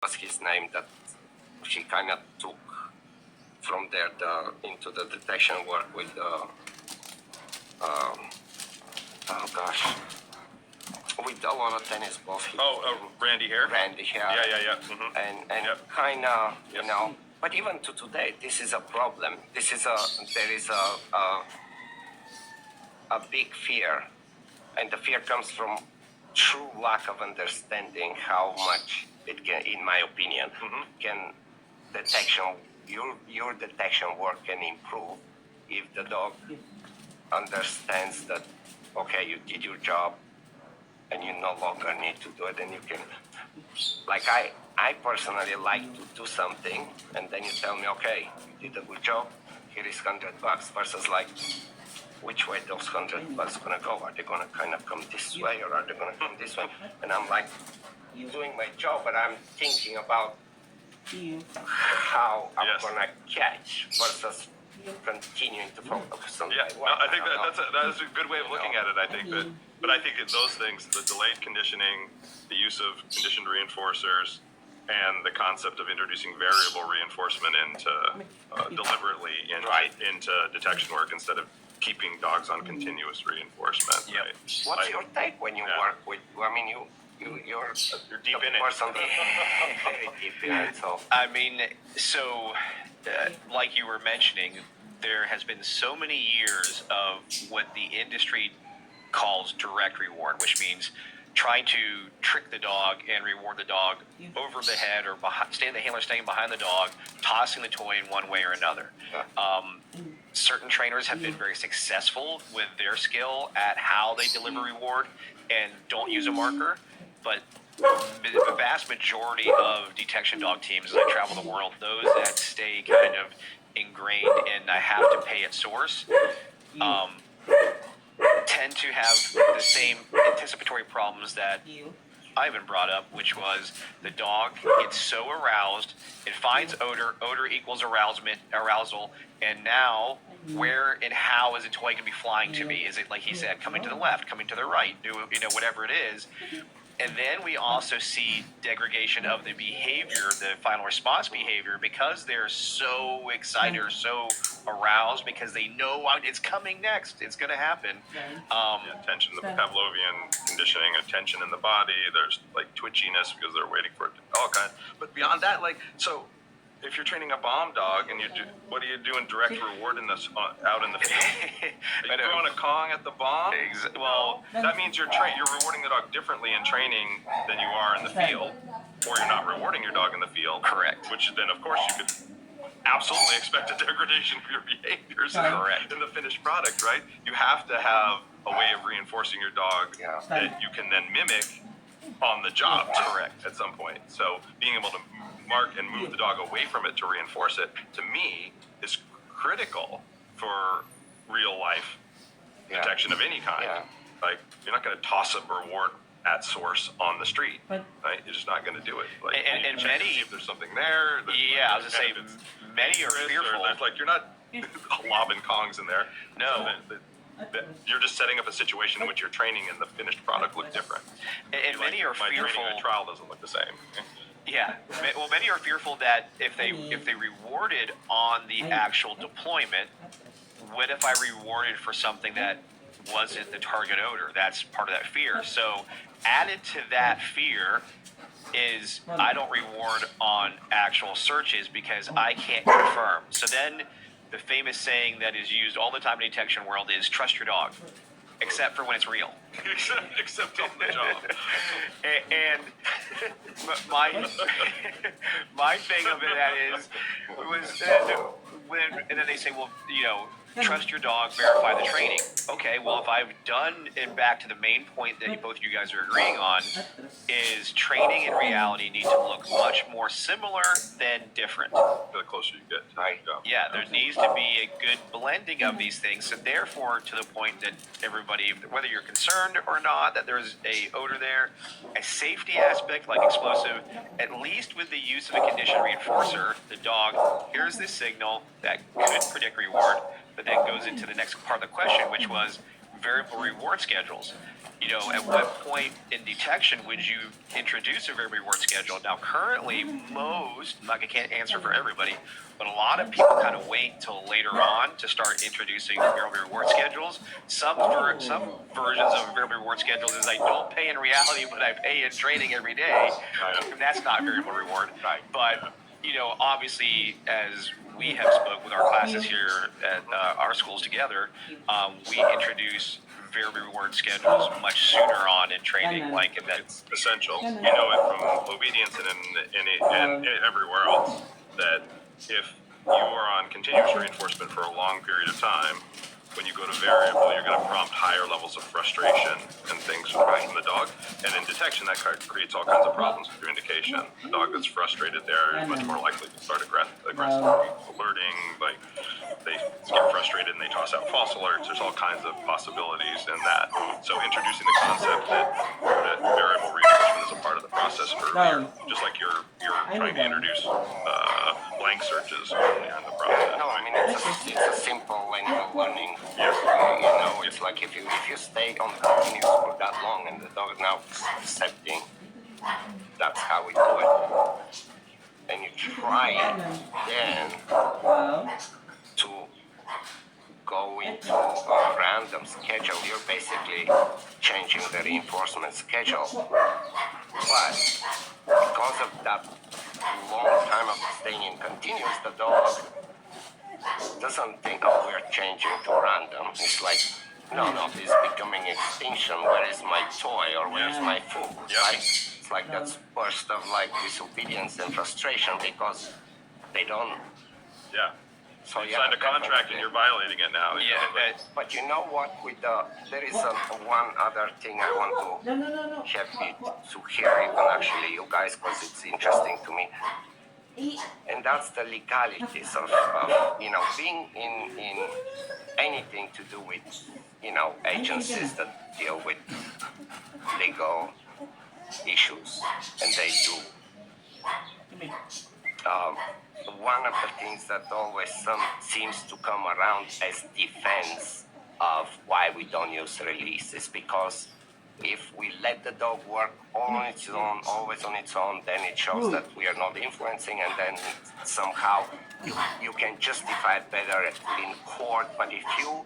was his name that she kind of took from there into the detection work with oh gosh, with a lot of tennis balls. Randy here. Randy here. Yeah. Mm-hmm. And Yep. kind of Yes. you know. But even to today, this is a problem. There is a big fear, and the fear comes from true lack of understanding how much it can, in my opinion, can detection your detection work can improve if the dog understands that okay, you did your job and you no longer need to do it, and you can, like I personally like to do something and then you tell me okay, you did a good job, here is $100 versus like which way those $100 gonna go? Are they gonna kind of come this way or are they gonna come this way? And I'm like doing my job, but I'm thinking about how I'm gonna catch versus continuing to focus on my work. I think that is a good way of looking at it. I think that, but I think that those things, the delayed conditioning, the use of conditioned reinforcers, and the concept of introducing variable reinforcement into deliberately into detection work instead of keeping dogs on continuous reinforcement. Yep. Right? What's your take when you work with? I mean, you're deep in it. Very deep in it. So I mean, like you were mentioning, there has been so many years of what the industry calls direct reward, which means trying to trick the dog and reward the dog over the head or the handler staying behind the dog, tossing the toy in one way or another. Certain trainers have been very successful with their skill at how they deliver reward and don't use a marker, but the vast majority of detection dog teams, as I travel the world, those that stay kind of ingrained in I have to pay at source, tend to have the same anticipatory problems that Ivan brought up, which was the dog gets so aroused, it finds odor equals arousal, and now where and how is a toy going to be flying to me? Is it, like he said, coming to the left, coming to the right, whatever it is? And then we also see degradation of the behavior, the final response behavior, because they're so excited or so aroused because they know it's coming next. It's going to happen. Tension, the Pavlovian conditioning, tension in the body. There's like twitchiness because they're waiting for it to all kind. But beyond that, so if you're training a bomb dog and what are you doing direct reward out in the field? Are you throwing a Kong at the bomb? Well, that means you're rewarding the dog differently in training than you are in the field, or you're not rewarding your dog in the field. Correct. Which then, of course, you could absolutely expect a degradation of your behaviors in the finished product, right? You have to have a way of reinforcing your dog that you can then mimic on the job, correct, at some point. So being able to mark and move the dog away from it to reinforce it, to me, is critical for real life detection of any kind. Like, you're not going to toss a reward at source on the street, right? You're just not going to do it. Like, and many, see if there's something there. I was going to say, many are fearful. There's like, you're not lobbing Kongs in there. No. You're just setting up a situation in which your training and the finished product look different. And many are fearful. My training at trial doesn't look the same. Yeah, well, many are fearful that if they rewarded on the actual deployment, what if I rewarded for something that wasn't the target odor? That's part of that fear. So added to that fear is I don't reward on actual searches because I can't confirm. So then the famous saying that is used all the time in the detection world is trust your dog, except for when it's real. except on the job. And my thing of it and then they say, well, trust your dog, verify the training. Okay, well, if I've done, and back to the main point that both you guys are agreeing on, is training and reality need to look much more similar than different. The closer you get to the job. Yeah, there needs to be a good blending of these things, so therefore, to the point that everybody, whether you're concerned or not, that there's a odor there, a safety aspect like explosive, at least with the use of a conditioned reinforcer, the dog hears this signal that could predict reward, but then goes into the next part of the question, which was variable reward schedules. You know, at what point in detection would you introduce a variable reward schedule? Now, currently, I can't answer for everybody, but a lot of people kind of wait till later on to start introducing variable reward schedules. Some versions of a variable reward schedules is I don't pay in reality, but I pay in training every day. And that's not variable reward. But, you know, obviously, as we have spoke with our classes here at our schools together, we introduce variable reward schedules much sooner on in training, like in that. It's essential. You know it from obedience and everywhere else that if you are on continuous reinforcement for a long period of time, when you go to variable, you're going to prompt higher levels of frustration and things from the dog. And in detection, that creates all kinds of problems with your indication. The dog that's frustrated there is much more likely to start aggressively alerting, like they get frustrated and they toss out false alerts. There's all kinds of possibilities in that. So introducing the concept that variable reinforcement is a part of the process for just like you're trying to introduce blank searches early in the process. No, I mean it's a simple linear learning. Yes. You know, it's like if you stay on continuous for that long and the dog now is accepting, that's how we do it. And you try it then to go into a random schedule. You're basically changing the reinforcement schedule. But because of that long time of staying in continuous, the dog doesn't think, oh, we're changing to random. It's like, no, this is becoming extinction. Where is my toy or where is my food? Right? It's like that's burst of like disobedience and frustration because they don't. Yeah. So you signed a contract and you're violating it now. Yeah. But you know what? There is one other thing I want to have you to hear, even actually you guys, because it's interesting to me. And that's the legalities of you know, being in anything to do with, you know, agencies that deal with legal issues, and they do. One of the things that always seems to come around as defense of why we don't use release is because if we let the dog work all on its own, always on its own, then it shows that we are not influencing, and then somehow you can justify it better in court. But if you